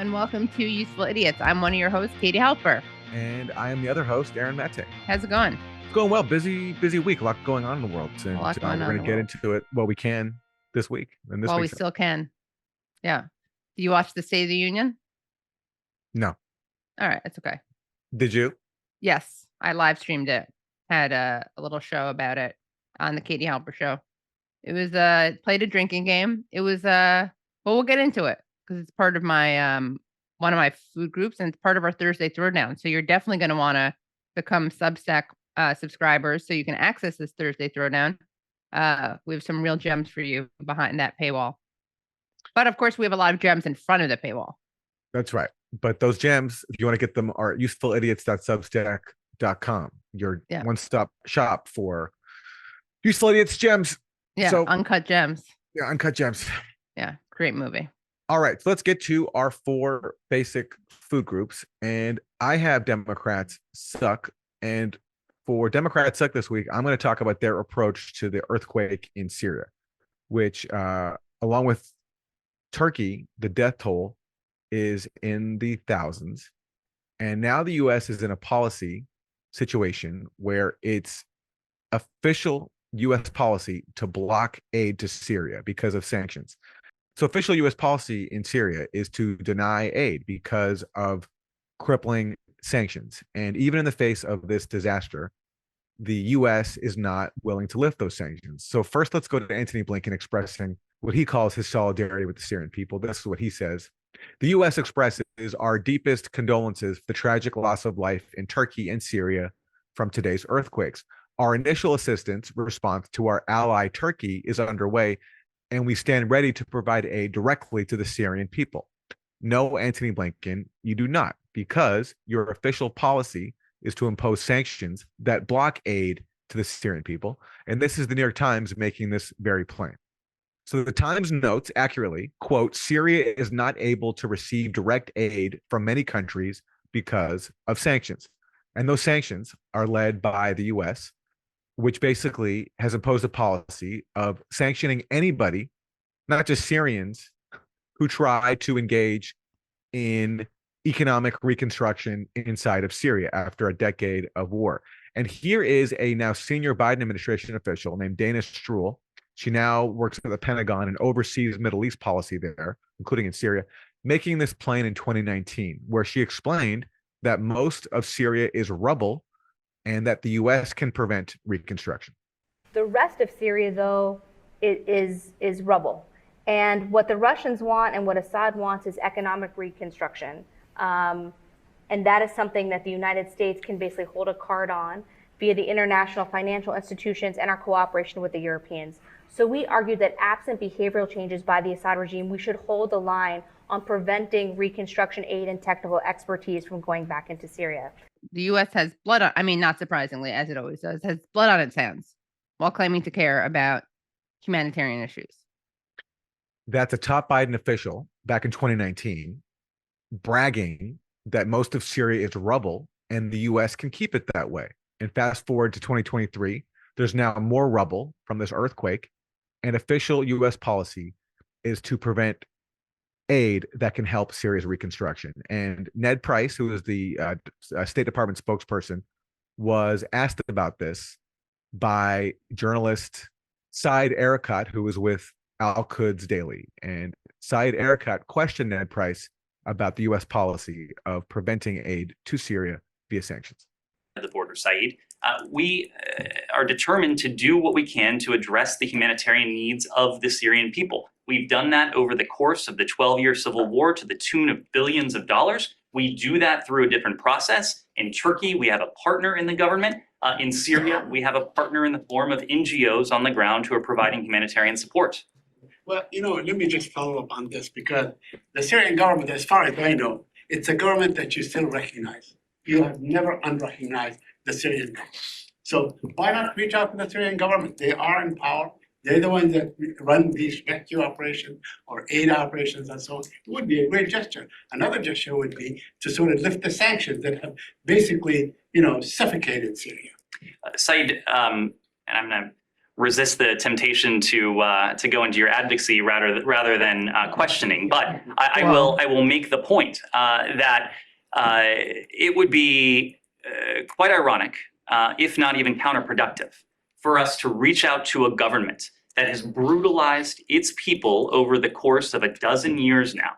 and welcome to Useful Idiots. I'm one of your hosts, Katie Halper. And I am the other host, Aaron Mate. How's it going? It's going well. Busy week. A lot going on in the world. And we're going to get into it while we can this week. And while we still can. Yeah. Do you watch the State of the Union? No. All right. It's okay. Did you? Yes. I live streamed it. Had a little show about it on the Katie Halper show. It was played a drinking game. It was well, we'll get into it because it's part of my one of my food groups and it's part of our Thursday Throwdown. So you're definitely going to want to become Substack subscribers so you can access this Thursday Throwdown. We have some real gems for you behind that paywall. But of course, we have a lot of gems in front of the paywall. That's right. But those gems, if you want to get them, are usefulidiots.substack.com, your one-stop shop for Useful Idiots gems. Yeah, so, uncut gems. Yeah, uncut gems. Yeah, great movie. All right, so let's get to our 4 basic food groups. And I have Democrats suck. And for Democrats suck this week, I'm going to talk about their approach to the earthquake in Syria, which, along with Turkey, the death toll is in the thousands. And now the U.S. is in a policy situation where it's official U.S. policy to block aid to Syria because of sanctions. So official U.S. policy in Syria is to deny aid because of crippling sanctions. And even in the face of this disaster, the U.S. is not willing to lift those sanctions. So first, let's go to Antony Blinken expressing what he calls his solidarity with the Syrian people. This is what he says. The U.S. expresses our deepest condolences for the tragic loss of life in Turkey and Syria from today's earthquakes. Our initial assistance response to our ally Turkey is underway, and we stand ready to provide aid directly to the Syrian people. No, Antony Blinken, you do not, because your official policy is to impose sanctions that block aid to the Syrian people. And this is the New York Times making this very plain. So the Times notes accurately, quote, Syria is not able to receive direct aid from many countries because of sanctions. And those sanctions are led by the U.S., which basically has imposed a policy of sanctioning anybody, not just Syrians, who try to engage in economic reconstruction inside of Syria after a decade of war. And here is a now senior Biden administration official named Dana Stroul. She now works at the Pentagon and oversees Middle East policy there, including in Syria, making this plain in 2019, where she explained that most of Syria is rubble and that the U.S. can prevent reconstruction. The rest of Syria, though, is rubble. And what the Russians want and what Assad wants is economic reconstruction. And that is something that the United States can basically hold a card on via the international financial institutions and our cooperation with the Europeans. So we argue that absent behavioral changes by the Assad regime, we should hold the line on preventing reconstruction aid and technical expertise from going back into Syria. The U.S. has blood on, not surprisingly, as it always does, has blood on its hands while claiming to care about humanitarian issues. That's a top Biden official back in 2019 bragging that most of Syria is rubble and the U.S. can keep it that way. And fast forward to 2023, there's now more rubble from this earthquake, and official U.S. policy is to prevent aid that can help Syria's reconstruction. And Ned Price, who is the State Department spokesperson, was asked about this by journalist Saeed Erekat, who was with Al-Quds Daily. And Saeed Erekat questioned Ned Price about the U.S. policy of preventing aid to Syria via sanctions. The border, Saeed. We are determined to do what we can to address the humanitarian needs of the Syrian people. We've done that over the course of the 12-year civil war to the tune of billions of dollars. We do that through a different process. In Turkey, we have a partner in the government. In Syria, we have a partner in the form of NGOs on the ground who are providing humanitarian support. Well, let me just follow up on this, because the Syrian government, as far as I know, it's a government that you still recognize. You have never unrecognized the Syrian government. So why not reach out to the Syrian government? They are in power. They're the ones that run these rescue operations or aid operations and so on. It would be a great gesture. Another gesture would be to sort of lift the sanctions that have basically, suffocated Syria. Saeed, and I'm going to resist the temptation to go into your advocacy rather than questioning. But I will make the point that it would be quite ironic, if not even counterproductive, for us to reach out to a government that has brutalized its people over the course of a dozen years now,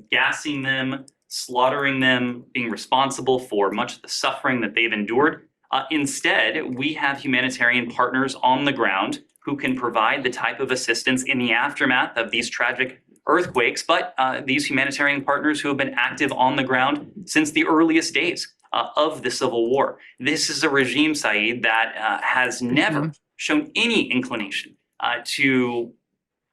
gassing them, slaughtering them, being responsible for much of the suffering that they've endured. Instead, we have humanitarian partners on the ground who can provide the type of assistance in the aftermath of these tragic earthquakes, but these humanitarian partners who have been active on the ground since the earliest days of the civil war. This is a regime, Saeed, that has never shown any inclination to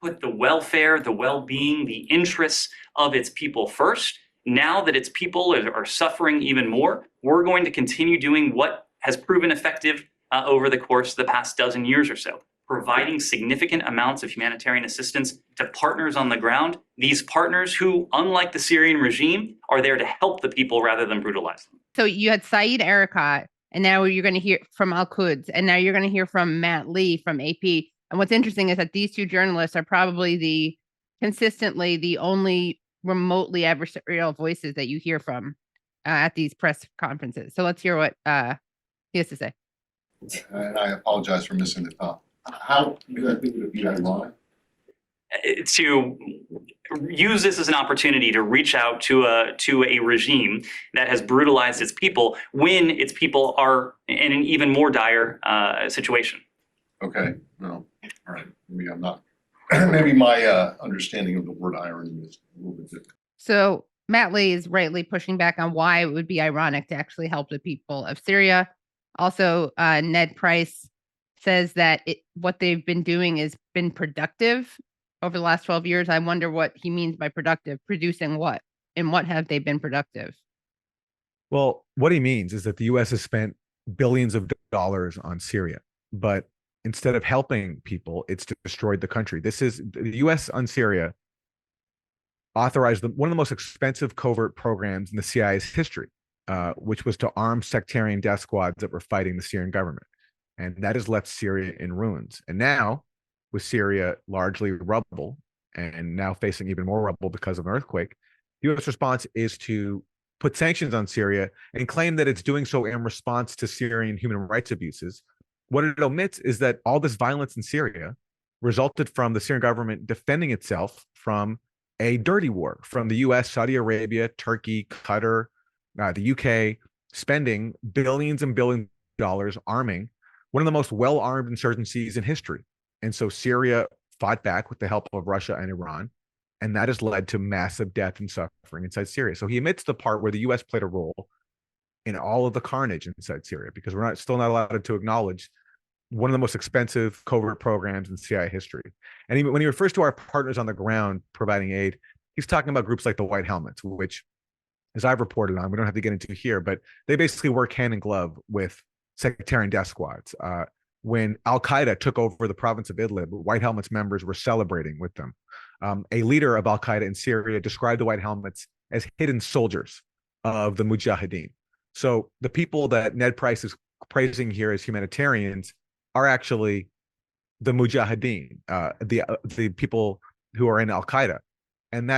put the welfare, the well-being, the interests of its people first. Now that its people are suffering even more, we're going to continue doing what has proven effective over the course of the past dozen years or so, providing significant amounts of humanitarian assistance to partners on the ground. These partners who, unlike the Syrian regime, are there to help the people rather than brutalize them. So you had Saeed Erekat, and now you're going to hear from Al-Quds, and now you're going to hear from Matt Lee from AP. And what's interesting is that these two journalists are probably consistently the only remotely adversarial voices that you hear from at these press conferences. So let's hear what he has to say. And I apologize for missing the top. How do you think it would be ironic? To use this as an opportunity to reach out to a regime that has brutalized its people when its people are in an even more dire situation. Okay, no, all right. Maybe I'm not. Maybe my understanding of the word irony is a little bit different. So Matt Lee is rightly pushing back on why it would be ironic to actually help the people of Syria. Also, Ned Price says that what they've been doing has been productive over the last 12 years. I wonder what he means by productive. Producing what? And what have they been productive? Well, what he means is that the U.S. has spent billions of dollars on Syria, but instead of helping people, it's destroyed the country. This is the U.S. on Syria authorized one of the most expensive covert programs in the CIA's history, which was to arm sectarian death squads that were fighting the Syrian government. And that has left Syria in ruins. And now, with Syria largely rubble and now facing even more rubble because of an earthquake, the U.S. response is to put sanctions on Syria and claim that it's doing so in response to Syrian human rights abuses. What it omits is that all this violence in Syria resulted from the Syrian government defending itself from a dirty war from the U.S., Saudi Arabia, Turkey, Qatar, the UK, spending billions and billions of dollars arming one of the most well-armed insurgencies in history. And so Syria fought back with the help of Russia and Iran, and that has led to massive death and suffering inside Syria. So he omits the part where the U.S. played a role in all of the carnage inside Syria, because we're still not allowed to acknowledge one of the most expensive covert programs in CIA history. And when he refers to our partners on the ground providing aid, he's talking about groups like the White Helmets, which, as I've reported on, we don't have to get into here, but they basically work hand in glove with sectarian death squads. When Al-Qaeda took over the province of Idlib, White Helmets members were celebrating with them. A leader of Al-Qaeda in Syria described the White Helmets as hidden soldiers of the Mujahideen. So the people that Ned Price is praising here as humanitarians are actually the Mujahideen, the people who are in Al-Qaeda. And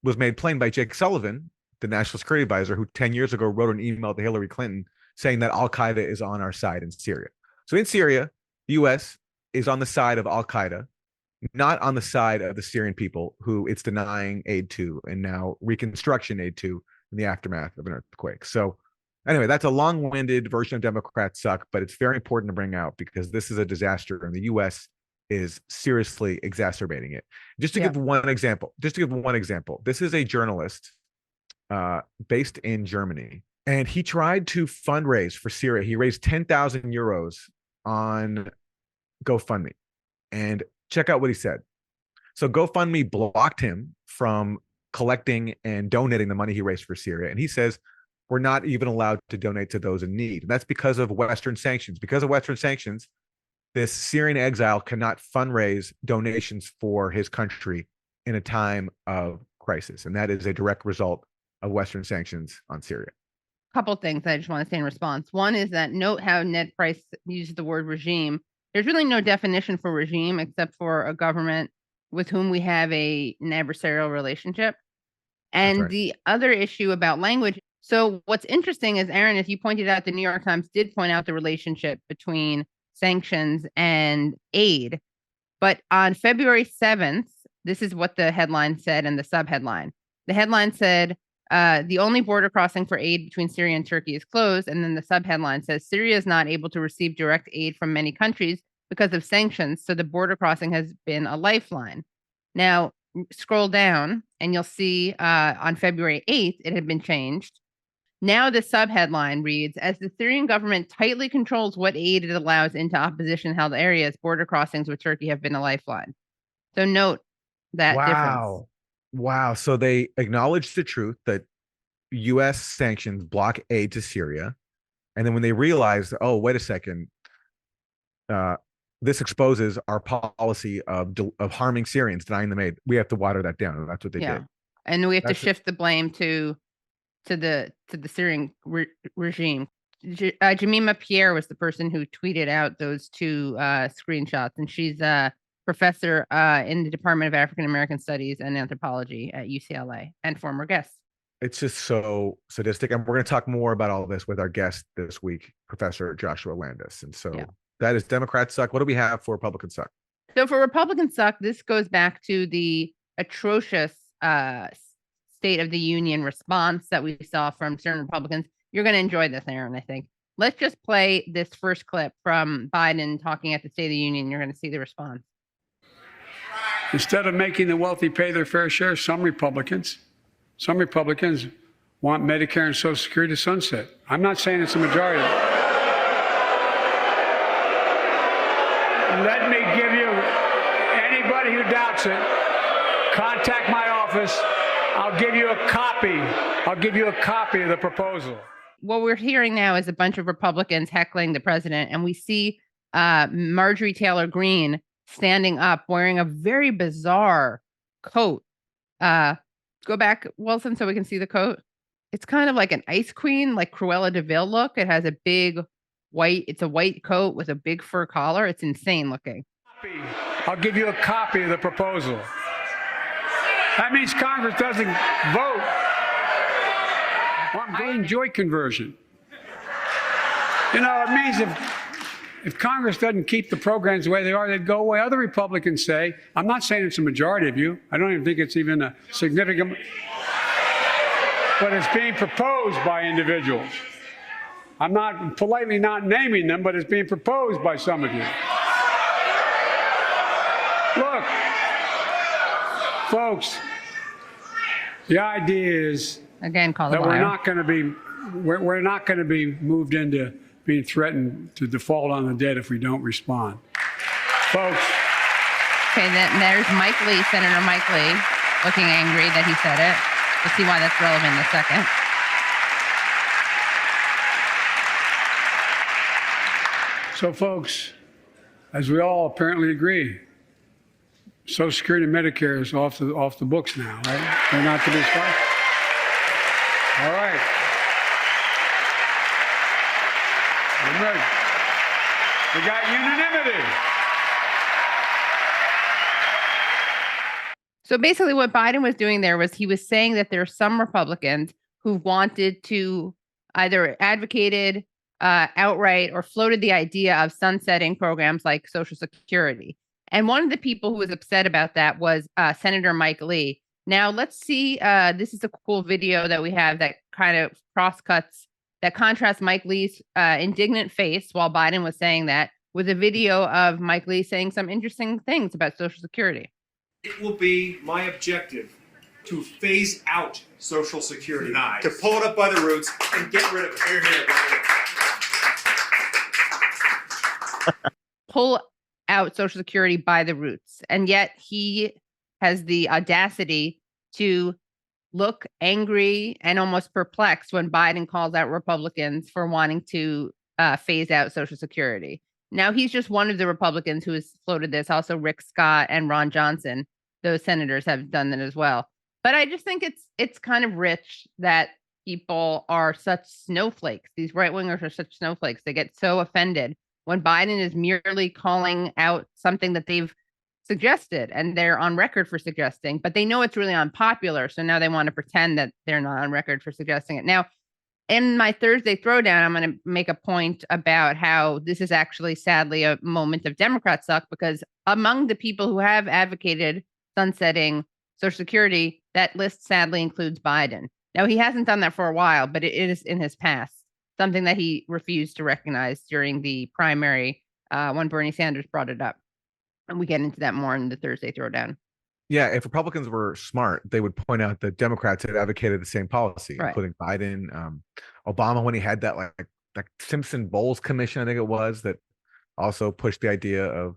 was made plain by Jake Sullivan, the National Security Advisor, who 10 years ago wrote an email to Hillary Clinton saying that Al-Qaeda is on our side in Syria. So in Syria, the U.S. is on the side of Al-Qaeda, not on the side of the Syrian people who it's denying aid to and now reconstruction aid to in the aftermath of an earthquake. So anyway, that's a long-winded version of Democrats suck, but it's very important to bring out because this is a disaster and the U.S. is seriously exacerbating it. Just to give one example, this is a journalist based in Germany, and he tried to fundraise for Syria. He raised 10,000 euros on GoFundMe, and check out what he said. So GoFundMe blocked him from collecting and donating the money he raised for Syria. And he says, we're not even allowed to donate to those in need. And that's because of Western sanctions. Because of Western sanctions, this Syrian exile cannot fundraise donations for his country in a time of crisis. And that is a direct result of Western sanctions on Syria. Couple things I just want to say in response. One is that note how Ned Price used the word regime. There's really no definition for regime except for a government with whom we have an adversarial relationship. And right. the other issue about language. So what's interesting is, Aaron, as you pointed out, the New York Times did point out the relationship between sanctions and aid. But on February 7th, this is what the headline said and the subheadline. The headline said, the only border crossing for aid between Syria and Turkey is closed. And then the subheadline says, Syria is not able to receive direct aid from many countries because of sanctions. So the border crossing has been a lifeline. Now, scroll down and you'll see on February 8th, it had been changed. Now the subheadline reads, as the Syrian government tightly controls what aid it allows into opposition-held areas, border crossings with Turkey have been a lifeline. So note that difference. Wow. So they acknowledged the truth that U.S. sanctions block aid to Syria. And then when they realized, oh, wait a second, this exposes our policy of harming Syrians, denying them aid, we have to water that down. And that's what they did. And we have to shift the blame to the Syrian regime. Jemima Pierre was the person who tweeted out those two screenshots, and she's a professor in the Department of African American Studies and Anthropology at UCLA and former guest. It's just so sadistic. And we're going to talk more about all this with our guest this week, Professor Joshua Landis. And so that is Democrats suck. What do we have for Republicans suck? So for Republicans suck, this goes back to the atrocious State of the Union response that we saw from certain Republicans. You're going to enjoy this, Aaron, I think. Let's just play this first clip from Biden talking at the State of the Union. You're going to see the response. Instead of making the wealthy pay their fair share, some Republicans want Medicare and Social Security to sunset. I'm not saying it's a majority. Let me give you, anybody who doubts it, contact my office. I'll give you a copy of the proposal. What we're hearing now is a bunch of Republicans heckling the president, and we see Marjorie Taylor Greene standing up wearing a very bizarre coat. Go back, Wilson, so we can see the coat. It's kind of like an ice queen, like Cruella de Vil look. It has a big it's a white coat with a big fur collar. It's insane looking. I'll give you a copy of the proposal. That means Congress doesn't vote on green joy conversion. You know, it means if Congress doesn't keep the programs the way they are, they'd go away. Other Republicans say, I'm not saying it's a majority of you. I don't even think it's even a significant, but it's being proposed by individuals. I'm not politely not naming them, but it's being proposed by some of you. Look, folks, the idea is again, that we're not going to be moved into being threatened to default on the debt if we don't respond, folks. Okay, there's Mike Lee, Senator Mike Lee, looking angry that he said it. We'll see why that's relevant in a second. So, folks, as we all apparently agree, Social Security and Medicare is off the books now, right? They're not to be stopped. All right. I'm ready. We got unanimity. So basically what Biden was doing there was he was saying that there are some Republicans who wanted to either advocated outright or floated the idea of sunsetting programs like Social Security. And one of the people who was upset about that was Senator Mike Lee. Now let's see, this is a cool video that we have that kind of contrasts Mike Lee's indignant face while Biden was saying that with a video of Mike Lee saying some interesting things about Social Security. It will be my objective to phase out Social Security, Nice. to pull it up by the roots and get rid of it. Here, here, Pull out Social Security by the roots. And yet he has the audacity to look angry and almost perplexed when Biden calls out Republicans for wanting to phase out Social Security. Now, he's just one of the Republicans who has floated this. Also, Rick Scott and Ron Johnson, those senators have done that as well. But I just think it's kind of rich that people are such snowflakes. These right wingers are such snowflakes. They get so offended when Biden is merely calling out something that they've suggested and they're on record for suggesting, but they know it's really unpopular. So now they want to pretend that they're not on record for suggesting it. Now, in my Thursday throwdown, I'm going to make a point about how this is actually sadly a moment of Democrat suck, because among the people who have advocated sunsetting Social Security, that list sadly includes Biden. Now, he hasn't done that for a while, but it is in his past, something that he refused to recognize during the primary when Bernie Sanders brought it up. And we get into that more in the Thursday throwdown. Yeah, if Republicans were smart, they would point out that Democrats had advocated the same policy, Right. including Biden, Obama, when he had that like Simpson Bowles Commission, I think it was, that also pushed the idea of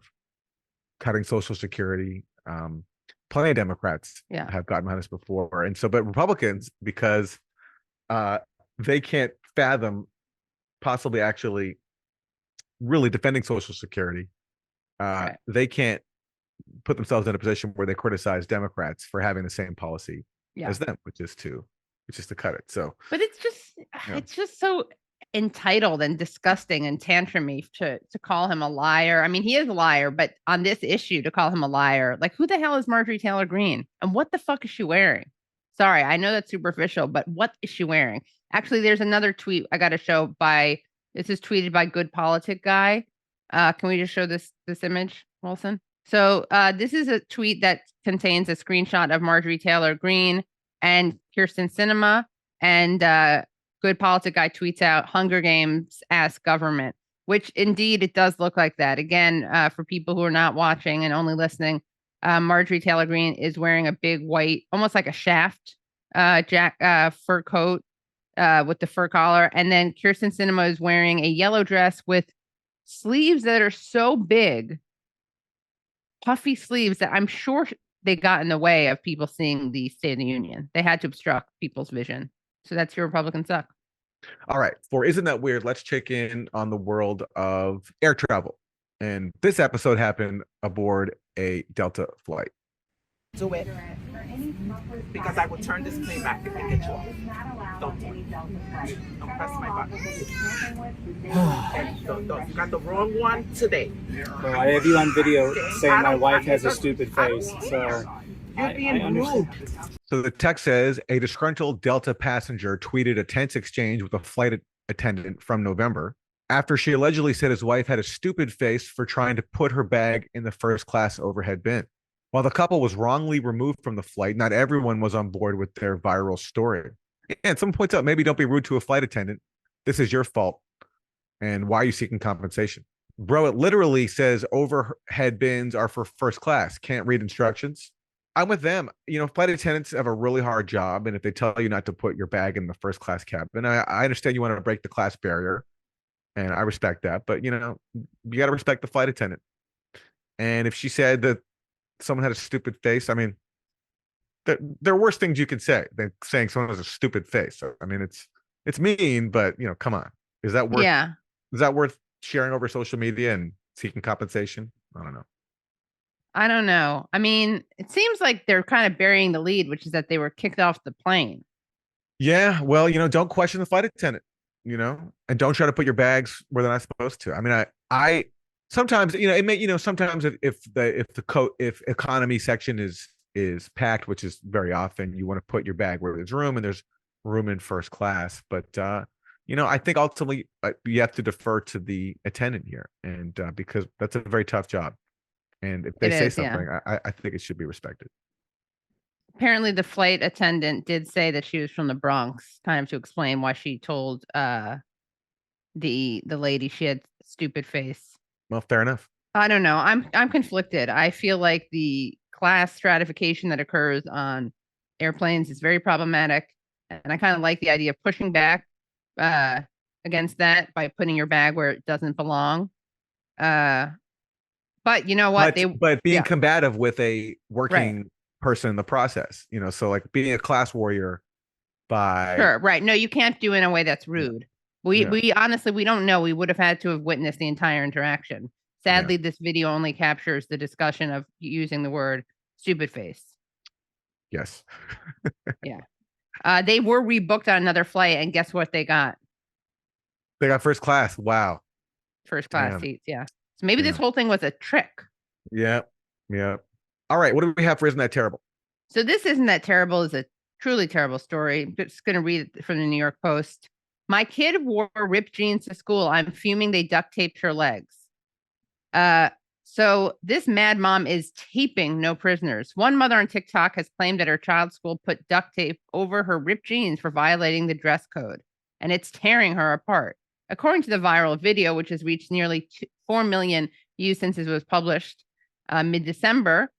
cutting Social Security. Plenty of Democrats have gotten behind this before, and so, but Republicans, because they can't fathom possibly actually really defending Social Security, they can't put themselves in a position where they criticize Democrats for having the same policy as them, which is to cut it. So, but it's just so entitled and disgusting and tantrumy to call him a liar. I mean, he is a liar, but on this issue, to call him a liar, like, who the hell is Marjorie Taylor Greene, and what the fuck is she wearing? Sorry, I know that's superficial, but what is she wearing? Actually, there's another tweet I got to show this is tweeted by Good Politic Guy. Can we just show this image, Wilson? So this is a tweet that contains a screenshot of Marjorie Taylor Greene and Kirsten Sinema, and Good Politic Guy tweets out, "Hunger Games ask government," which indeed it does look like that. Again, for people who are not watching and only listening, Marjorie Taylor Greene is wearing a big white, almost like a shaft fur coat with the fur collar, and then Kirsten Sinema is wearing a yellow dress with sleeves that are so big, puffy sleeves, that I'm sure they got in the way of people seeing the State of the Union. They had to obstruct people's vision. So that's your Republican suck. All right. For Isn't That Weird, let's check in on the world of air travel. And this episode happened aboard a Delta flight. Do it. Because I will turn this plane back if I get you off. Don't do it. Don't press my button. Don't. You got the wrong one today. Well, I have you on video saying my wife has a stupid face, so You're being rude. So the text says, a disgruntled Delta passenger tweeted a tense exchange with a flight attendant from November after she allegedly said his wife had a stupid face for trying to put her bag in the first class overhead bin. While the couple was wrongly removed from the flight, not everyone was on board with their viral story. And someone points out, maybe don't be rude to a flight attendant. This is your fault. And why are you seeking compensation? Bro, it literally says overhead bins are for first class. Can't read instructions. I'm with them. You know, flight attendants have a really hard job. And if they tell you not to put your bag in the first class cabin, I understand you want to break the class barrier. And I respect that. But, you know, you got to respect the flight attendant. And if she said that someone had a stupid face, I mean, there are worse things you could say than saying someone has a stupid face. So, I mean, it's mean, but, you know, come on. Is that worth sharing over social media and seeking compensation? I don't know. I mean, it seems like they're kind of burying the lead, which is that they were kicked off the plane. Yeah, well, you know, don't question the flight attendant, you know, and don't try to put your bags where they're not supposed to. I mean, I sometimes, you know, it may, you know, sometimes if economy section is packed, which is very often, you want to put your bag where there's room, and there's room in first class. But you know, I think ultimately you have to defer to the attendant here, and because that's a very tough job. And if they say something, I think it should be respected. Apparently, the flight attendant did say that she was from the Bronx, kind of to explain why she told the lady she had stupid face. Well, fair enough. I don't know. I'm conflicted. I feel like the class stratification that occurs on airplanes is very problematic, and I kind of like the idea of pushing back against that by putting your bag where it doesn't belong. But you know what? But being combative with a working person in the process, you know, so like being a class warrior by. Sure, right. No, you can't do it in a way that's rude. We honestly, we don't know. We would have had to have witnessed the entire interaction. Sadly, this video only captures the discussion of using the word stupid face. Yes. Yeah. They were rebooked on another flight, and guess what they got? They got first class. Wow. first class Damn. seats. Yeah. So maybe this Yeah. whole thing was a trick. Yeah. Yeah. All right. What do we have for Isn't That Terrible? So this Isn't That Terrible is a truly terrible story. I'm just going to read it from the New York Post. My kid wore ripped jeans to school. I'm fuming they duct taped her legs. So this mad mom is taping no prisoners. One mother on TikTok has claimed that her child's school put duct tape over her ripped jeans for violating the dress code, and it's tearing her apart. According to the viral video, which has reached nearly 4 million views since it was published mid-December,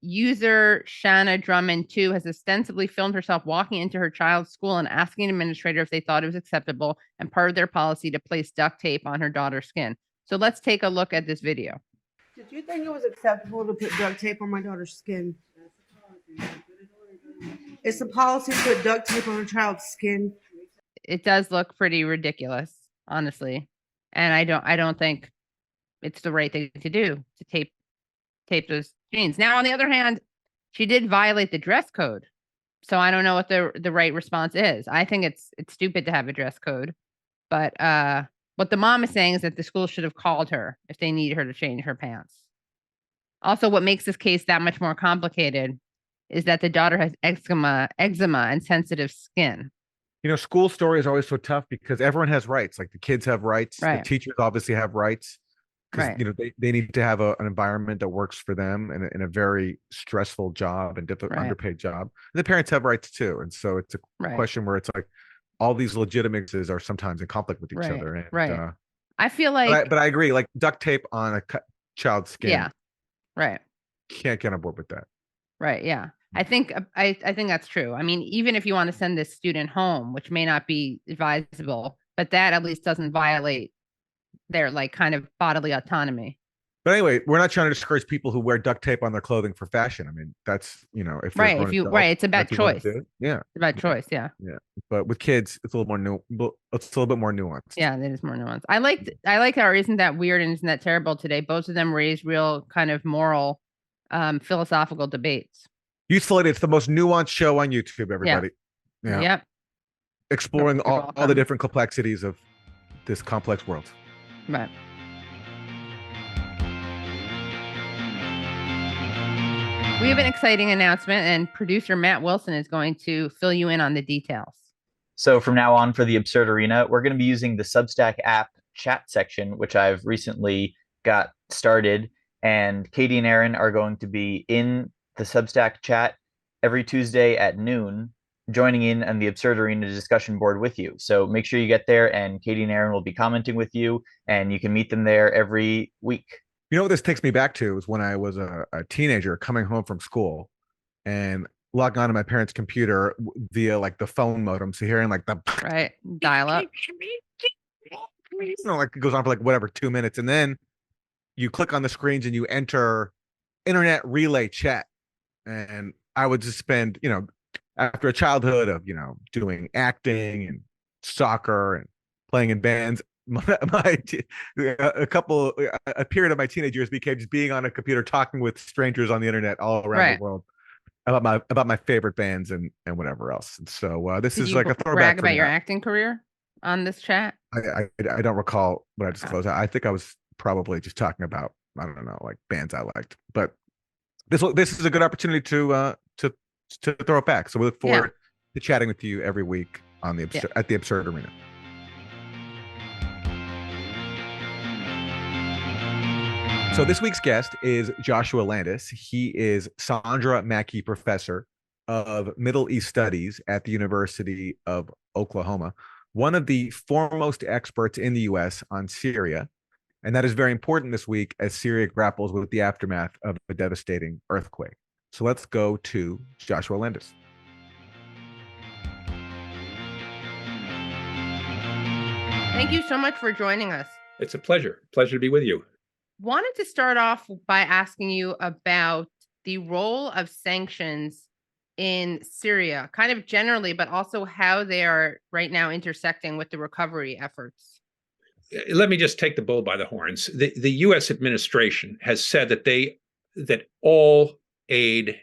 user Shanna Drummond 2 has ostensibly filmed herself walking into her child's school and asking an administrator if they thought it was acceptable and part of their policy to place duct tape on her daughter's skin. So let's take a look at this video. Did you think it was acceptable to put duct tape on my daughter's skin? It's a policy to put duct tape on a child's skin. It does look pretty ridiculous, honestly. And I don't think it's the right thing to do, to tape those jeans. Now, on the other hand, she did violate the dress code. So I don't know what the right response is. I think it's stupid to have a dress code. But what the mom is saying is that the school should have called her if they need her to change her pants. Also, what makes this case that much more complicated is that the daughter has eczema and sensitive skin. You know, school story is always so tough because everyone has rights. Like the kids have rights. Right. The teachers obviously have rights. Because, Right. you know, they need to have an environment that works for them in a very stressful job and Right. underpaid job. And the parents have rights too. And so it's a Right. question where it's like all these legitimacies are sometimes in conflict with each Right. other. And, Right. I feel like, but I agree. Like duct tape on a child's skin. yeah, right. Can't get on board with that. Right. Yeah. I think that's true. I mean, even if you want to send this student home, which may not be advisable, but that at least doesn't violate their like kind of bodily autonomy. But anyway, we're not trying to discourage people who wear duct tape on their clothing for fashion. I mean, that's, you know, if Right. If you right, it's about choice. Yeah. It's about choice. Yeah. Yeah. But with kids, it's a little more it's a little bit more nuanced. Yeah, it is more nuanced. I like our Isn't That Weird and Isn't That Terrible today. Both of them raise real kind of moral, philosophical debates. Useful. It's the most nuanced show on YouTube, everybody. Yeah. Yep. Exploring You're all the welcome. different complexities of this complex world. Right. We have an exciting announcement, and producer Matt Wilson is going to fill you in on the details. So from now on for the Absurd Arena, we're going to be using the Substack app chat section, which I've recently got started. And Katie and Aaron are going to be in the Substack chat every Tuesday at noon, joining in on the Absurd Arena discussion board with you. So make sure you get there, and Katie and Aaron will be commenting with you, and you can meet them there every week. You know what this takes me back to is when I was a teenager coming home from school and logging onto my parents' computer via like the phone modem. So hearing like the right dial up. You know, like it goes on for like whatever 2 minutes, and then you click on the screens and you enter internet relay chat. And I would just spend, you know, after a childhood of, you know, doing acting and soccer and playing in bands, a period of my teenage years became just being on a computer talking with strangers on the internet all around Right. the world about my favorite bands and whatever else. And so this Did is you like a throwback brag for about me. your acting career on this chat? I don't recall what I disclosed. I think I was probably just talking about, I don't know, like bands I liked. But this is a good opportunity to throw it back. So we look forward to chatting with you every week on the at the Absurd Arena. So this week's guest is Joshua Landis. He is Sandra Mackey Professor of Middle East Studies at the University of Oklahoma, one of the foremost experts in the U.S. on Syria. And that is very important this week as Syria grapples with the aftermath of a devastating earthquake. So let's go to Joshua Landis. Thank you so much for joining us. It's a pleasure. Pleasure to be with you. Wanted to start off by asking you about the role of sanctions in Syria, kind of generally, but also how they are right now intersecting with the recovery efforts. Let me just take the bull by the horns. The U.S. administration has said that all aid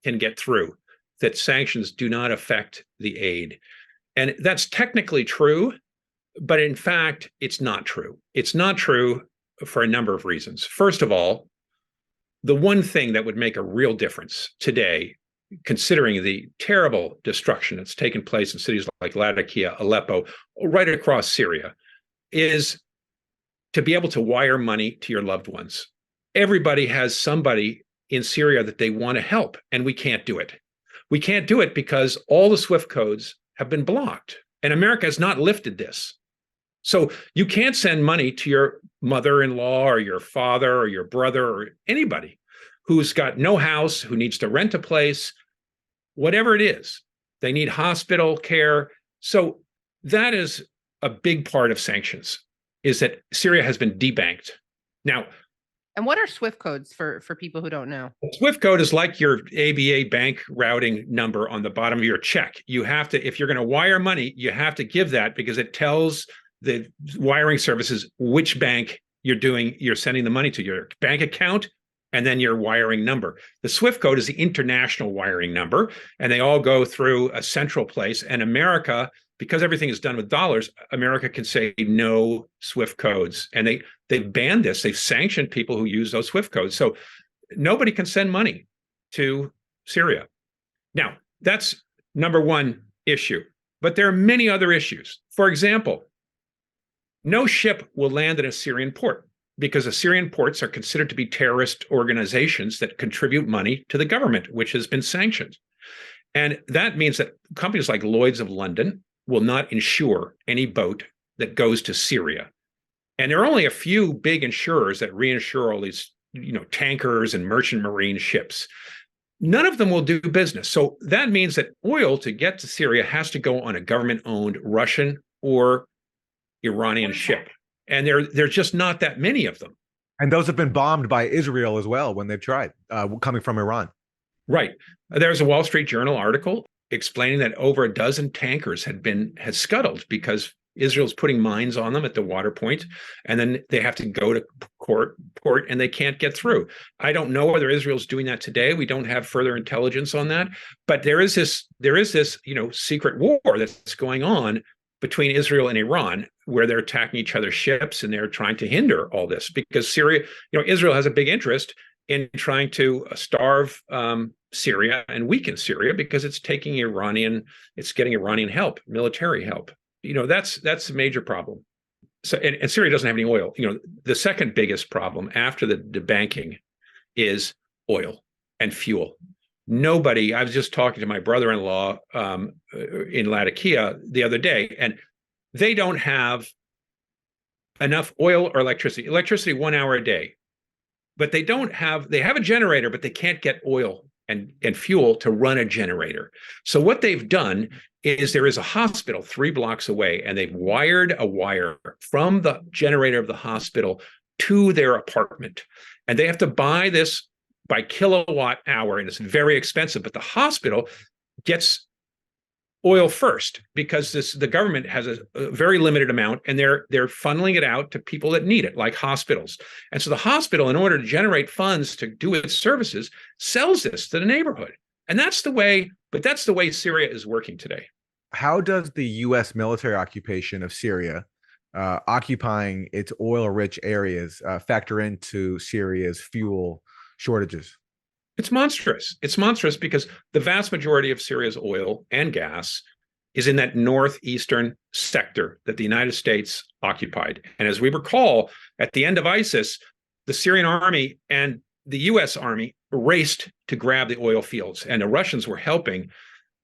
can get through, that sanctions do not affect the aid. And that's technically true, But in fact, it's not true. It's not true for a number of reasons. First of all, the one thing that would make a real difference today, considering the terrible destruction that's taken place in cities like Latakia, Aleppo, right across Syria, is to be able to wire money to your loved ones. Everybody has somebody in Syria that they want to help, and we can't do it. We can't do it because all the SWIFT codes have been blocked, and America has not lifted this. So you can't send money to your mother-in-law or your father or your brother or anybody who's got no house, who needs to rent a place, whatever it is. They need hospital care. So that is a big part of sanctions, is that Syria has been debanked. Now, and what are SWIFT codes for people who don't know? SWIFT code is like your ABA bank routing number on the bottom of your check. You have to, if you're going to wire money, you have to give that because it tells the wiring services which bank you're sending the money to, your bank account, and then your wiring number. The SWIFT code is the international wiring number, and they all go through a central place. And America, because everything is done with dollars, America can say no SWIFT codes. And they've banned this. They've sanctioned people who use those SWIFT codes. So nobody can send money to Syria. Now, that's number one issue. But there are many other issues. For example, no ship will land in a Syrian port because the Syrian ports are considered to be terrorist organizations that contribute money to the government, which has been sanctioned. And that means that companies like Lloyd's of London will not insure any boat that goes to Syria. And there are only a few big insurers that reinsure all these, tankers and merchant marine ships. None of them will do business. So that means that oil to get to Syria has to go on a government-owned Russian or Iranian ship. And there's just not that many of them. And those have been bombed by Israel as well when they've tried, coming from Iran. Right. There's a Wall Street Journal article explaining that over a dozen tankers had scuttled because Israel's putting mines on them at the water point, and then they have to go to port and they can't get through. I don't know whether Israel's doing that today. We don't have further intelligence on that, but there is this secret war that's going on between Israel and Iran, where they're attacking each other's ships and they're trying to hinder all this because Syria, Israel has a big interest in trying to starve Syria and weaken Syria because it's getting Iranian help, military help. That's a major problem. So, and Syria doesn't have any oil. The second biggest problem after the debanking is oil and fuel. I was just talking to my brother-in-law in Latakia the other day, and they don't have enough oil or electricity 1 hour a day, but they have a generator, but they can't get oil and fuel to run a generator. So what they've done is there is a hospital 3 blocks away, and they've wired a wire from the generator of the hospital to their apartment, and they have to buy this by kilowatt hour, and it's very expensive. But the hospital gets oil first because the government has a very limited amount, and they're funneling it out to people that need it, like hospitals. And so the hospital, in order to generate funds to do its services, sells this to the neighborhood. And that's the way Syria is working today. How does the U.S. military occupation of Syria, occupying its oil-rich areas, factor into Syria's fuel shortages? It's monstrous. It's monstrous because the vast majority of Syria's oil and gas is in that northeastern sector that the United States occupied. And as we recall, at the end of ISIS, the Syrian army and the U.S. army raced to grab the oil fields, and the Russians were helping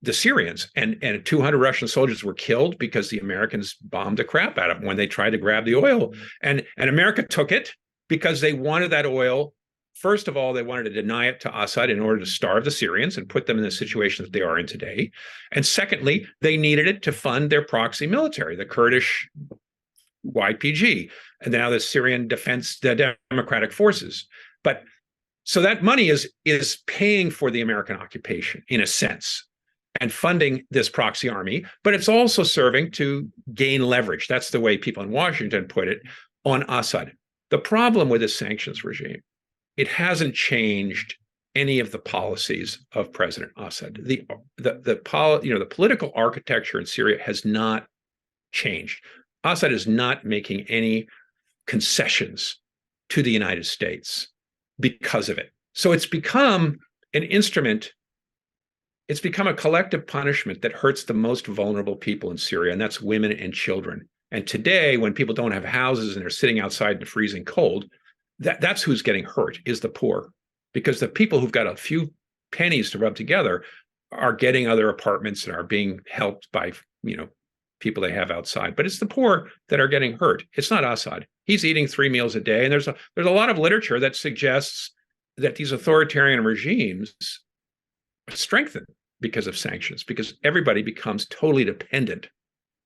the Syrians, and 200 Russian soldiers were killed because the Americans bombed the crap out of them when they tried to grab the oil. And America took it because they wanted that oil. First of all, they wanted to deny it to Assad in order to starve the Syrians and put them in the situation that they are in today. And secondly, they needed it to fund their proxy military, the Kurdish YPG, and now the Syrian the Democratic Forces. But so that money is paying for the American occupation in a sense and funding this proxy army, but it's also serving to gain leverage. That's the way people in Washington put it on Assad. The problem with the sanctions regime, it hasn't changed any of the policies of President Assad. The political architecture in Syria has not changed. Assad is not making any concessions to the United States because of it. So it's become an instrument. It's become a collective punishment that hurts the most vulnerable people in Syria, and that's women and children. And today, when people don't have houses and they're sitting outside in the freezing cold, that's who's getting hurt, is the poor. Because the people who've got a few pennies to rub together are getting other apartments and are being helped by, people they have outside. But it's the poor that are getting hurt. It's not Assad. He's eating 3 meals a day. And there's a lot of literature that suggests that these authoritarian regimes strengthen because of sanctions, because everybody becomes totally dependent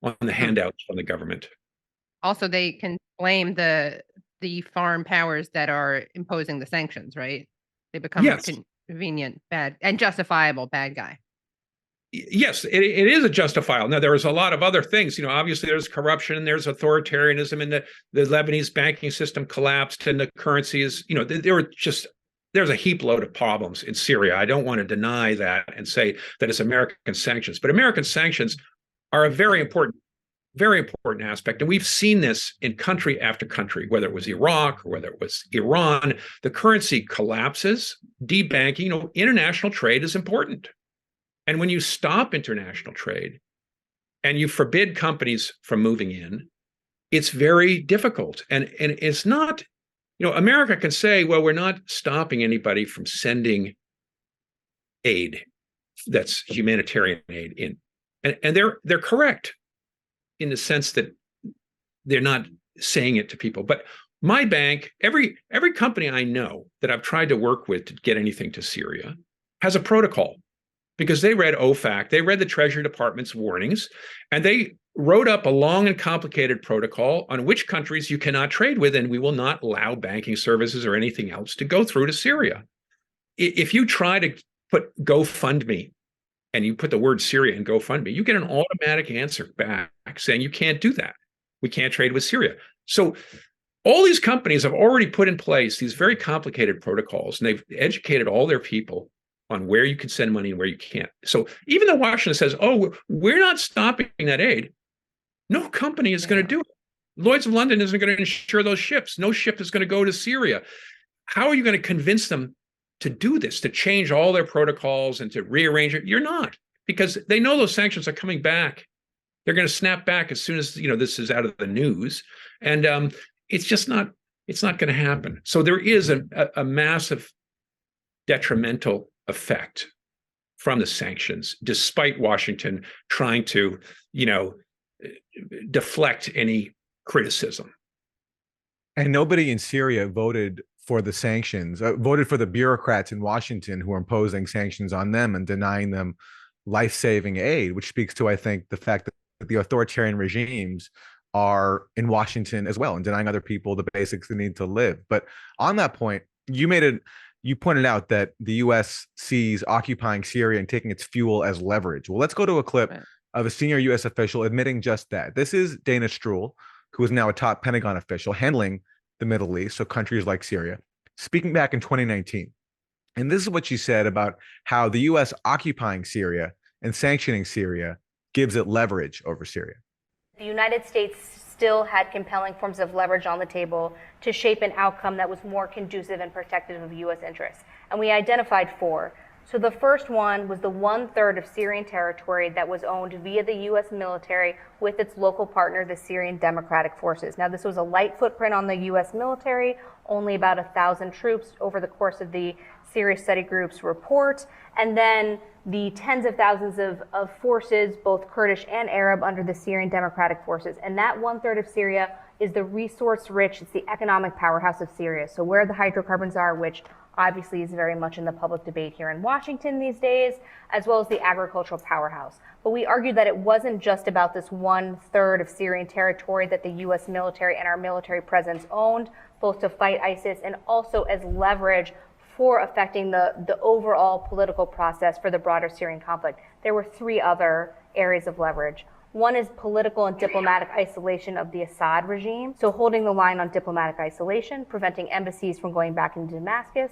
on the handouts from the government. Also, they can blame the foreign powers that are imposing the sanctions, right? They become Yes. a convenient bad and justifiable bad guy. Yes, it is a justifiable. Now, there was a lot of other things. Obviously there's corruption and there's authoritarianism, and the Lebanese banking system collapsed and the currency is, there's a heap load of problems in Syria. I don't want to deny that and say that it's American sanctions, but American sanctions are a very important aspect. And we've seen this in country after country, whether it was Iraq or whether it was Iran. The currency collapses, debanking. International trade is important. And when you stop international trade and you forbid companies from moving in, it's very difficult. And it's not, America can say, well, we're not stopping anybody from sending aid that's humanitarian aid in. And they're correct in the sense that they're not saying it to people. But my bank, every company I know that I've tried to work with to get anything to Syria has a protocol, because they read OFAC, they read the Treasury Department's warnings, and they wrote up a long and complicated protocol on which countries you cannot trade with, and we will not allow banking services or anything else to go through to Syria. If you try to put GoFundMe and you put the word Syria in GoFundMe, you get an automatic answer back saying you can't do that. We can't trade with Syria. So all these companies have already put in place these very complicated protocols, and they've educated all their people on where you can send money and where you can't. So even though Washington says, oh, we're not stopping that aid, no company is going to do it. Lloyd's of London isn't going to insure those ships. No ship is going to go to Syria. How are you going to convince them to do this, to change all their protocols and to rearrange it? You're not, because they know those sanctions are coming back. They're going to snap back as soon as this is out of the news. And it's just not, it's not going to happen. So there is a massive detrimental effect from the sanctions, despite Washington trying to, deflect any criticism. And nobody in Syria voted for the sanctions, voted for the bureaucrats in Washington who are imposing sanctions on them and denying them life-saving aid, which speaks to, I think, the fact that the authoritarian regimes are in Washington as well and denying other people the basics they need to live. But on that point, you pointed out that the U.S. sees occupying Syria and taking its fuel as leverage. Well, let's go to a clip of a senior U.S. official admitting just that. This is Dana Stroul, who is now a top Pentagon official handling the Middle East, so countries like Syria, speaking back in 2019. And this is what she said about how the U.S. occupying Syria and sanctioning Syria gives it leverage over Syria. The United States still had compelling forms of leverage on the table to shape an outcome that was more conducive and protective of U.S. interests. And we identified 4. So the first one was the 1/3 of Syrian territory that was owned via the U.S. military with its local partner, the Syrian Democratic Forces. Now, this was a light footprint on the U.S. military, only about 1,000 troops over the course of the Syria Study Group's report, and then the tens of thousands of forces, both Kurdish and Arab, under the Syrian Democratic Forces. And that 1/3 of Syria is the resource-rich, it's the economic powerhouse of Syria. So where the hydrocarbons are, which obviously is very much in the public debate here in Washington these days, as well as the agricultural powerhouse. But we argued that it wasn't just about this 1/3 of Syrian territory that the U.S. military and our military presence owned, both to fight ISIS and also as leverage for affecting the overall political process for the broader Syrian conflict. There were 3 other areas of leverage. One is political and diplomatic isolation of the Assad regime, so holding the line on diplomatic isolation, preventing embassies from going back into Damascus.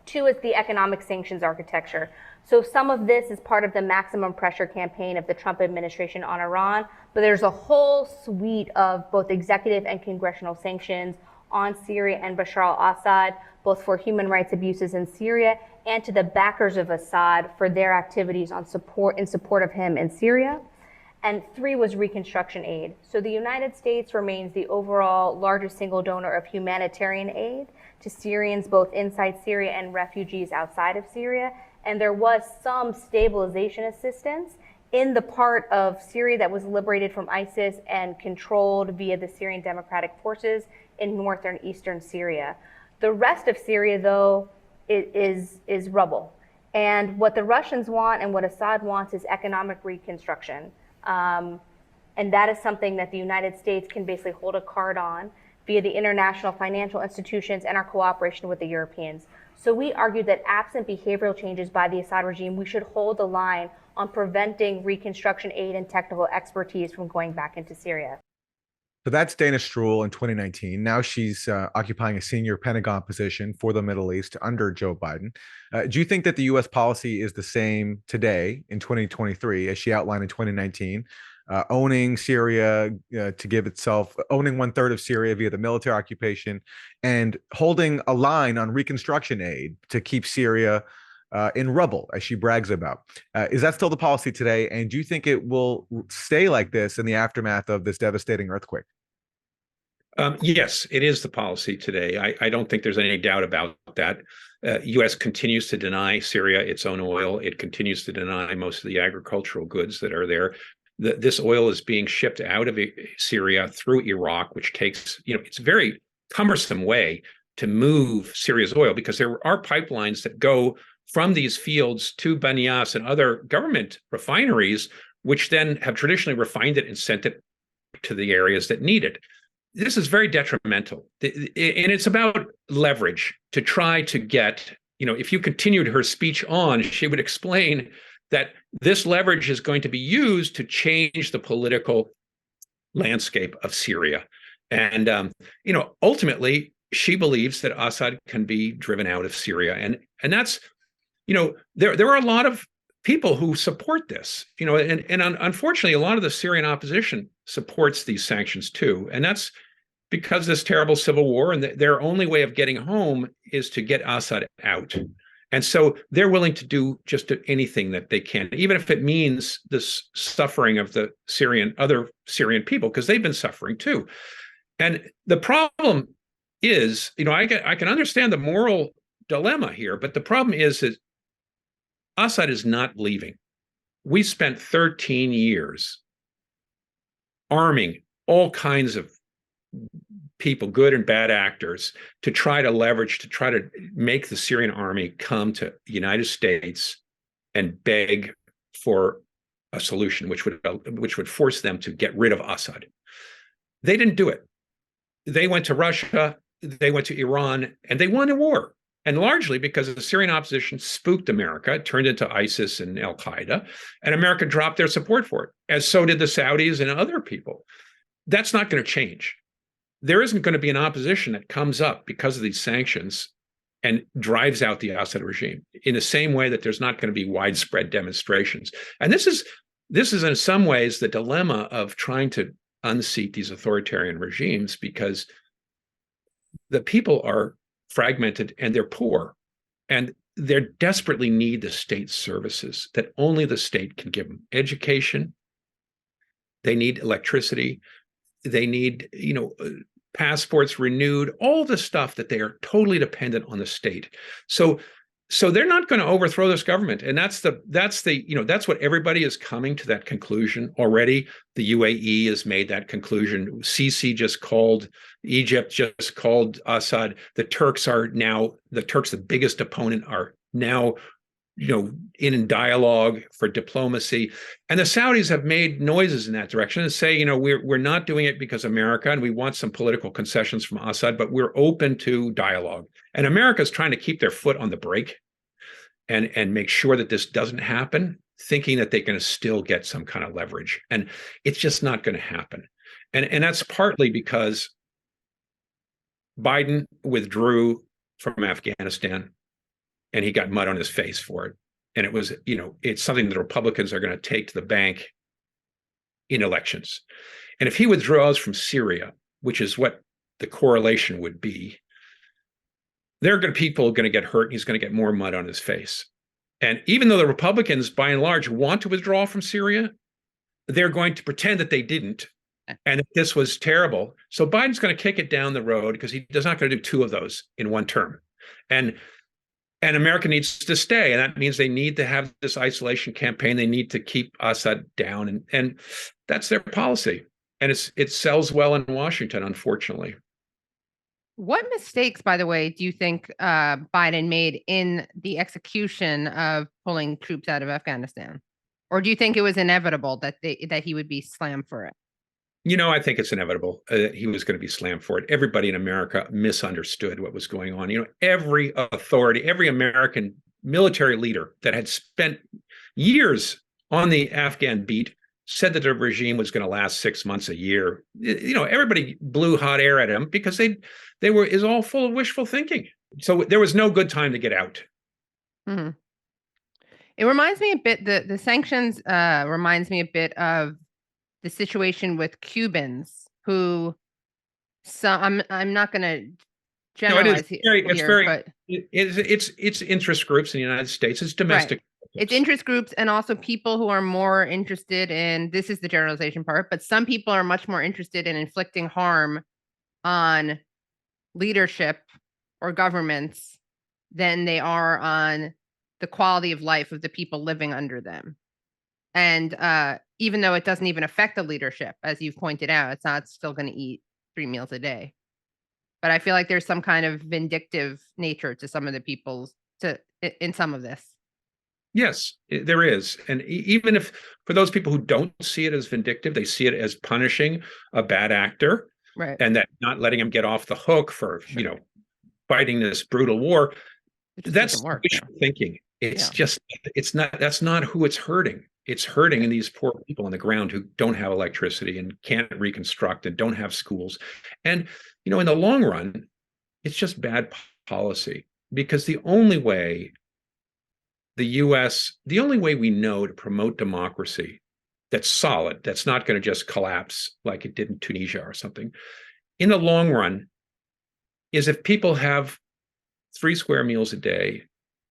2 is the economic sanctions architecture. So some of this is part of the maximum pressure campaign of the Trump administration on Iran, But there's a whole suite of both executive and congressional sanctions on Syria and Bashar al-Assad, both for human rights abuses in Syria and to the backers of Assad for their activities in support of him in Syria. And 3 was reconstruction aid. So the United States remains the overall largest single donor of humanitarian aid to Syrians both inside Syria and refugees outside of Syria. And there was some stabilization assistance in the part of Syria that was liberated from ISIS and controlled via the Syrian Democratic Forces in northern eastern Syria. The rest of Syria, though, is rubble. And what the Russians want and what Assad wants is economic reconstruction. And that is something that the United States can basically hold a card on via the international financial institutions and our cooperation with the Europeans. So we argued that absent behavioral changes by the Assad regime, we should hold the line on preventing reconstruction aid and technical expertise from going back into Syria. So that's Dana Stroul in 2019. Now she's occupying a senior Pentagon position for the Middle East under Joe Biden. Do you think that the U.S. policy is the same today in 2023 as she outlined in 2019, owning Syria to give itself, owning 1/3 of Syria via the military occupation, and holding a line on reconstruction aid to keep Syria in rubble, as she brags about? Is that still the policy today? And do you think it will stay like this in the aftermath of this devastating earthquake? Yes, it is the policy today. I don't think there's any doubt about that. U.S. continues to deny Syria its own oil. It continues to deny most of the agricultural goods that are there. This oil is being shipped out of Syria through Iraq, which takes, it's a very cumbersome way to move Syria's oil, because there are pipelines that go from these fields to Banias and other government refineries, which then have traditionally refined it and sent it to the areas that need it. This is very detrimental. And it's about leverage to try to get, if you continued her speech on, she would explain that this leverage is going to be used to change the political landscape of Syria. And, ultimately, she believes that Assad can be driven out of Syria. And that's, there are a lot of people who support this, and unfortunately, a lot of the Syrian opposition supports these sanctions too. And that's because this terrible civil war, and their only way of getting home is to get Assad out. And so they're willing to do just anything that they can, even if it means this suffering of the other Syrian people, because they've been suffering too. And the problem is, I can understand the moral dilemma here, but the problem is that Assad is not leaving. We spent 13 years arming all kinds of people, good and bad actors, to try to make the Syrian army come to the United States and beg for a solution, which would force them to get rid of Assad. They didn't do it. They went to Russia, they went to Iran, and they won a war. And largely because the Syrian opposition spooked America, it turned into ISIS and Al Qaeda, and America dropped their support for it, as so did the Saudis and other people. That's not going to change. There isn't going to be an opposition that comes up because of these sanctions and drives out the Assad regime in the same way that there's not going to be widespread demonstrations. And this is in some ways the dilemma of trying to unseat these authoritarian regimes, because the people are fragmented and they're poor, and they desperately need the state services that only the state can give them. Education, they need electricity, they need, passports renewed, all the stuff that they are totally dependent on the state. So they're not going to overthrow this government. And that's what everybody is coming to that conclusion already. The UAE has made that conclusion. Egypt just called Assad. The Turks, the biggest opponent, are now in dialogue for diplomacy. And the Saudis have made noises in that direction and say, we're not doing it because America, and we want some political concessions from Assad, but we're open to dialogue. And America is trying to keep their foot on the brake and make sure that this doesn't happen, thinking that they're going to still get some kind of leverage. And it's just not going to happen. And that's partly because Biden withdrew from Afghanistan, and he got mud on his face for it. And it was, it's something that Republicans are going to take to the bank in elections. And if he withdraws from Syria, which is what the correlation would be, people are going to get hurt. And he's going to get more mud on his face. And even though the Republicans, by and large, want to withdraw from Syria, they're going to pretend that they didn't and that this was terrible. So Biden's going to kick it down the road because he's not going to do two of those in one term. And America needs to stay. And that means they need to have this isolation campaign. They need to keep Assad down. And that's their policy. And it sells well in Washington, unfortunately. What mistakes, by the way, do you think Biden made in the execution of pulling troops out of Afghanistan? Or do you think it was inevitable that he would be slammed for it? I think it's inevitable that he was going to be slammed for it. Everybody in America misunderstood what was going on. Every authority, every American military leader that had spent years on the Afghan beat said that the regime was going to last 6 months, a year. Everybody blew hot air at him because is all full of wishful thinking. So there was no good time to get out. Mm-hmm. It reminds me a bit, the sanctions reminds me a bit of the situation with Cubans who, I'm not going to generalize it's interest groups in the United States. It's domestic. Right. It's interest groups and also people who are more interested in, this is the generalization part, but some people are much more interested in inflicting harm on leadership or governments than they are on the quality of life of the people living under them. And even though it doesn't even affect the leadership, as you've pointed out, it's not still going to eat 3 meals a day. But I feel like there's some kind of vindictive nature to some of the people's in some of this. Yes, there is. And even if for those people who don't see it as vindictive, they see it as punishing a bad actor, right? And that not letting him get off the hook for, fighting this brutal war. That's wishful thinking. It's just, that's not who it's hurting. It's hurting these poor people on the ground who don't have electricity and can't reconstruct and don't have schools. And, in the long run, it's just bad policy, because the only way we know to promote democracy that's solid, that's not going to just collapse like it did in Tunisia or something, in the long run, is if people have 3 square meals a day,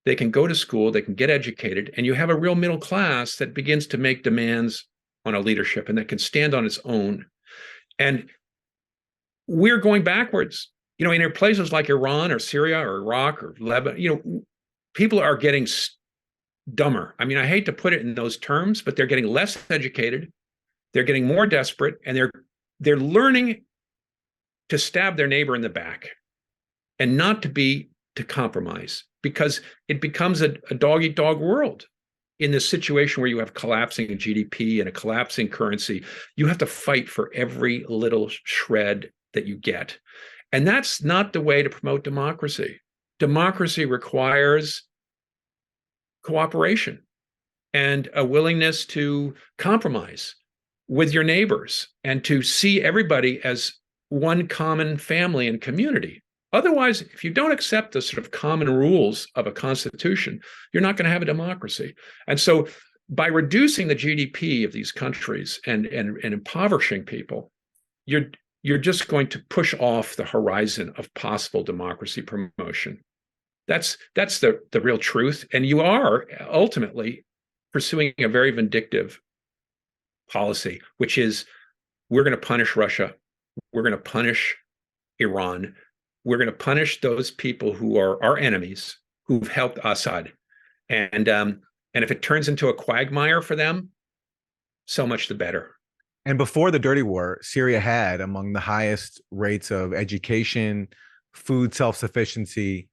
they can go to school, they can get educated, and you have a real middle class that begins to make demands on a leadership and that can stand on its own. And we're going backwards. In places like Iran or Syria or Iraq or Lebanon, people are getting dumber. I mean, I hate to put it in those terms, but they're getting less educated, they're getting more desperate, and they're learning to stab their neighbor in the back and not to compromise, because it becomes a dog-eat-dog world. In this situation where you have collapsing GDP and a collapsing currency, you have to fight for every little shred that you get. And that's not the way to promote democracy. Democracy requires cooperation and a willingness to compromise with your neighbors and to see everybody as one common family and community. Otherwise, if you don't accept the sort of common rules of a constitution, you're not going to have a democracy. And so by reducing the GDP of these countries and impoverishing people, you're just going to push off the horizon of possible democracy promotion. That's the real truth. And you are ultimately pursuing a very vindictive policy, which is, we're going to punish Russia. We're going to punish Iran. We're going to punish those people who are our enemies, who've helped Assad. And if it turns into a quagmire for them, so much the better. And before the dirty war, Syria had among the highest rates of education, food self-sufficiency,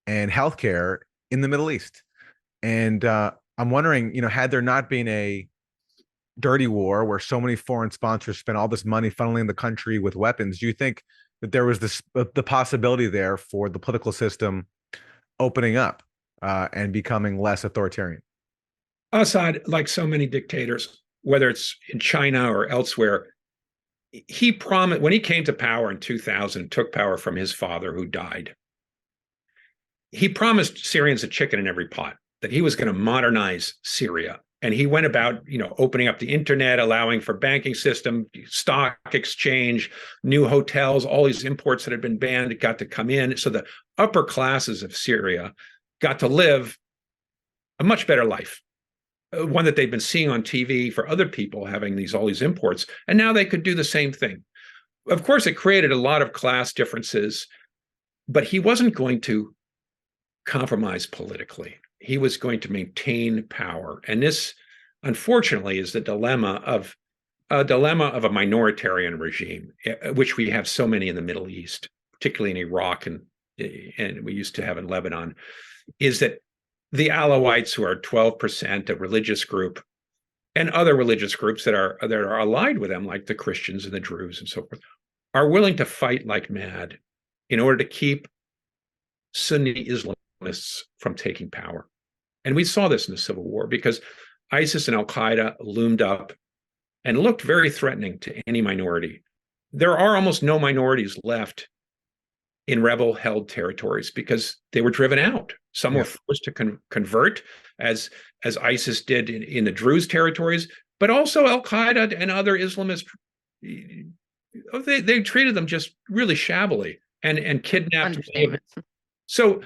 and healthcare in the Middle East. And I'm wondering, had there not been a dirty war where so many foreign sponsors spent all this money funneling the country with weapons, do you think that there was the possibility there for the political system opening up and becoming less authoritarian? Assad, like so many dictators, whether it's in China or elsewhere, he promised, when he came to power in 2000, took power from his father who died, he promised Syrians a chicken in every pot, that he was going to modernize Syria And he went about, opening up the internet, allowing for banking system, stock exchange, new hotels, all these imports that had been banned got to come in. So the upper classes of Syria got to live a much better life, one that they'd been seeing on TV for other people having all these imports. And now they could do the same thing. Of course, it created a lot of class differences, but he wasn't going to compromise politically. He was going to maintain power. And this, unfortunately, is the dilemma of a minoritarian regime, which we have so many in the Middle East, particularly in Iraq, and we used to have in Lebanon, is that the Alawites, who are 12%, a religious group, and other religious groups that are allied with them, like the Christians and the Druze and so forth, are willing to fight like mad in order to keep Sunni Islamists from taking power. And we saw this in the Civil War because ISIS and Al-Qaeda loomed up and looked very threatening to any minority. There are almost no minorities left in rebel-held territories because they were driven out. Some were forced to convert, as ISIS did in the Druze territories, but also Al-Qaeda and other Islamists, they treated them just really shabbily and kidnapped. So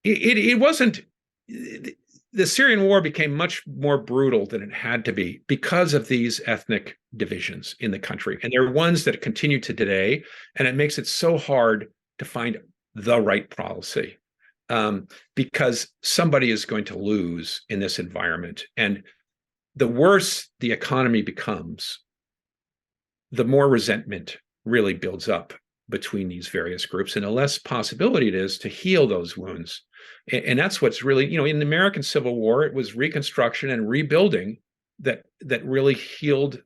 it wasn't, the Syrian war became much more brutal than it had to be because of these ethnic divisions in the country. And there are ones that continue to today, and it makes it so hard to find the right policy because somebody is going to lose in this environment. And the worse the economy becomes, the more resentment really builds up between these various groups, and the less possibility it is to heal those wounds. And that's what's really, in the American Civil War, it was Reconstruction and rebuilding that really healed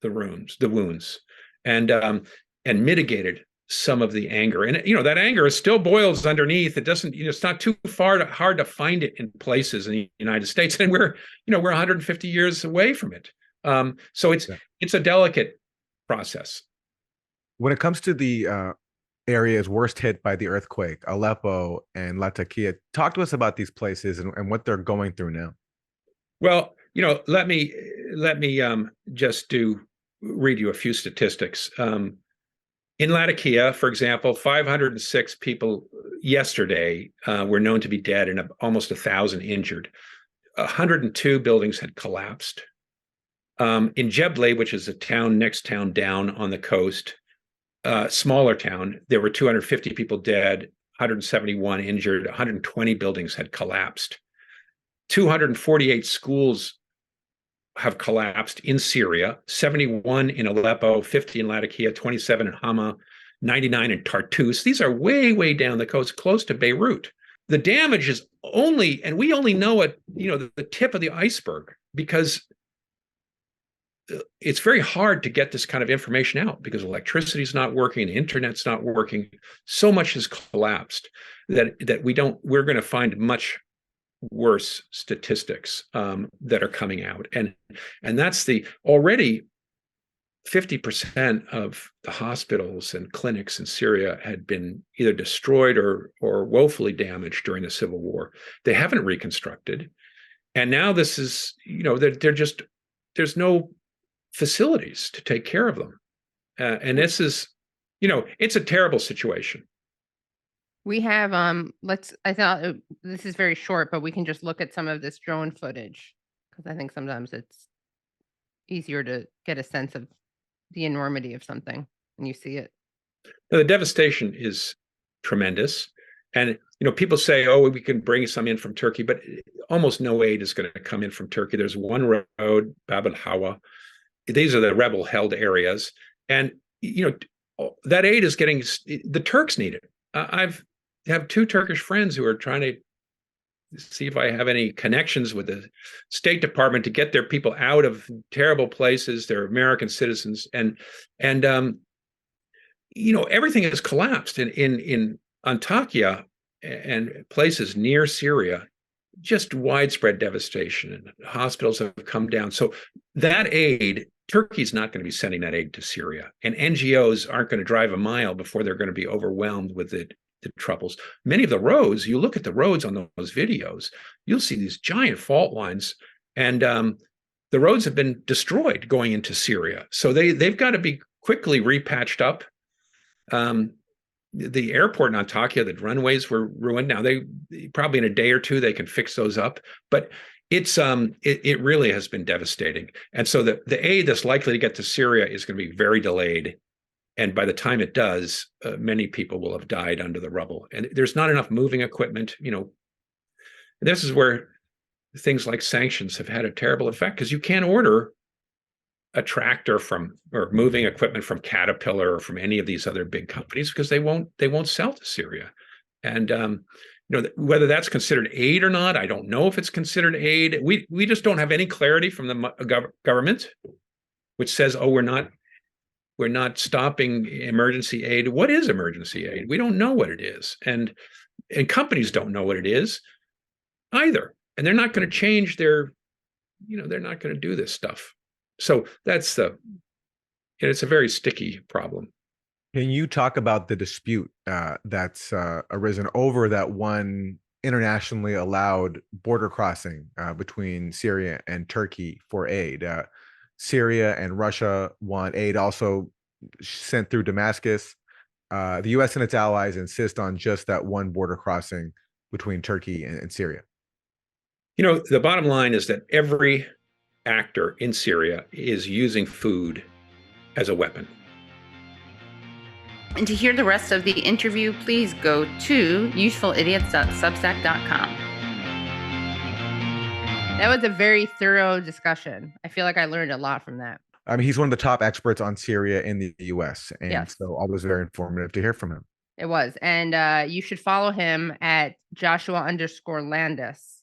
the wounds, and mitigated some of the anger. And that anger still boils underneath. It doesn't, it's not too hard to find it in places in the United States, and we're 150 years away from it. So it's a delicate process. When it comes to the areas worst hit by the earthquake, Aleppo and Latakia, talk to us about these places and what they're going through now. Well, let me just read you a few statistics. In Latakia, for example, 506 people yesterday were known to be dead and almost 1,000 injured. 102 buildings had collapsed. In Jeble, which is a next town down on the coast, smaller town, there were 250 people dead, 171 injured, 120 buildings had collapsed. 248 schools have collapsed in Syria, 71 in Aleppo, 50 in Latakia, 27 in Hama, 99 in Tartus. These are way, way down the coast, close to Beirut. The damage is and we only know the tip of the iceberg, because it's very hard to get this kind of information out because electricity is not working, the internet's not working. So much has collapsed that we're going to find much worse statistics that are coming out. And that's already 50% of the hospitals and clinics in Syria had been either destroyed or woefully damaged during the civil war. They haven't reconstructed. And now this is, there's no facilities to take care of them. And this is, it's a terrible situation. We have, I thought this is very short, but we can just look at some of this drone footage because I think sometimes it's easier to get a sense of the enormity of something when you see it. Now, the devastation is tremendous. And, people say, we can bring some in from Turkey, but almost no aid is going to come in from Turkey. There's one road, Bab al-Hawa. These are the rebel-held areas. And, that aid is the Turks need it. I have two Turkish friends who are trying to see if I have any connections with the State Department to get their people out of terrible places. They're American citizens. And everything has collapsed in Antakya and places near Syria. Just widespread devastation, and hospitals have come down. So that aid, Turkey's not going to be sending that aid to Syria, and NGOs aren't going to drive a mile before they're going to be overwhelmed with the troubles. Many of the roads, you look at the roads on those videos, you'll see these giant fault lines, And the roads have been destroyed going into Syria. So they've got to be quickly repatched up. The airport in Antakya, the runways were ruined. Now they probably in a day or two they can fix those up, but it really has been devastating. And so the aid that's likely to get to Syria is going to be very delayed. And by the time it does, many people will have died under the rubble. And there's not enough moving equipment. This is where things like sanctions have had a terrible effect, because you can't order a tractor or moving equipment from Caterpillar or from any of these other big companies, because they won't sell to Syria. And whether that's considered aid or not, I don't know if it's considered aid. We just don't have any clarity from the government, which says, oh, we're not stopping emergency aid. What is emergency aid? We don't know what it is, and companies don't know what it is either. And they're not going to change they're not going to do this stuff. So it's a very sticky problem. Can you talk about the dispute that's arisen over that one internationally allowed border crossing between Syria and Turkey for aid? Syria and Russia want aid also sent through Damascus. The U.S. and its allies insist on just that one border crossing between Turkey and Syria. The bottom line is that every actor in Syria is using food as a weapon. And to hear the rest of the interview, please go to usefulidiots.substack.com. That was a very thorough discussion. I feel like I learned a lot from that. I mean, he's one of the top experts on Syria in the U.S. And yes. So always very informative to hear from him. It was. And you should follow him at Joshua_Landis,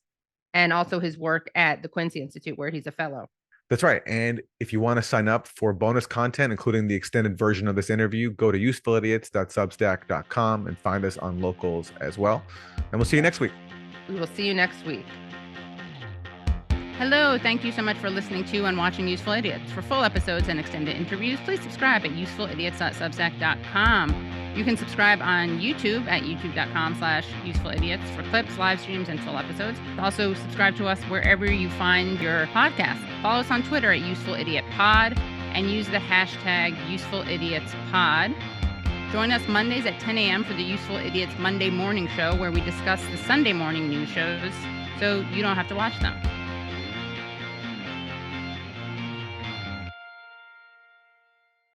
and also his work at the Quincy Institute, where he's a fellow. That's right. And if you want to sign up for bonus content, including the extended version of this interview, go to usefulidiots.substack.com and find us on Locals as well. And we'll see you next week. We will see you next week. Hello, thank you so much for listening to and watching Useful Idiots. For full episodes and extended interviews, please subscribe at usefulidiots.substack.com. You can subscribe on YouTube at youtube.com/usefulidiots for clips, live streams, and full episodes. Also, subscribe to us wherever you find your podcasts. Follow us on Twitter at UsefulIdiotPod and use the hashtag UsefulIdiotsPod. Join us Mondays at 10 a.m. for the Useful Idiots Monday Morning Show, where we discuss the Sunday morning news shows so you don't have to watch them.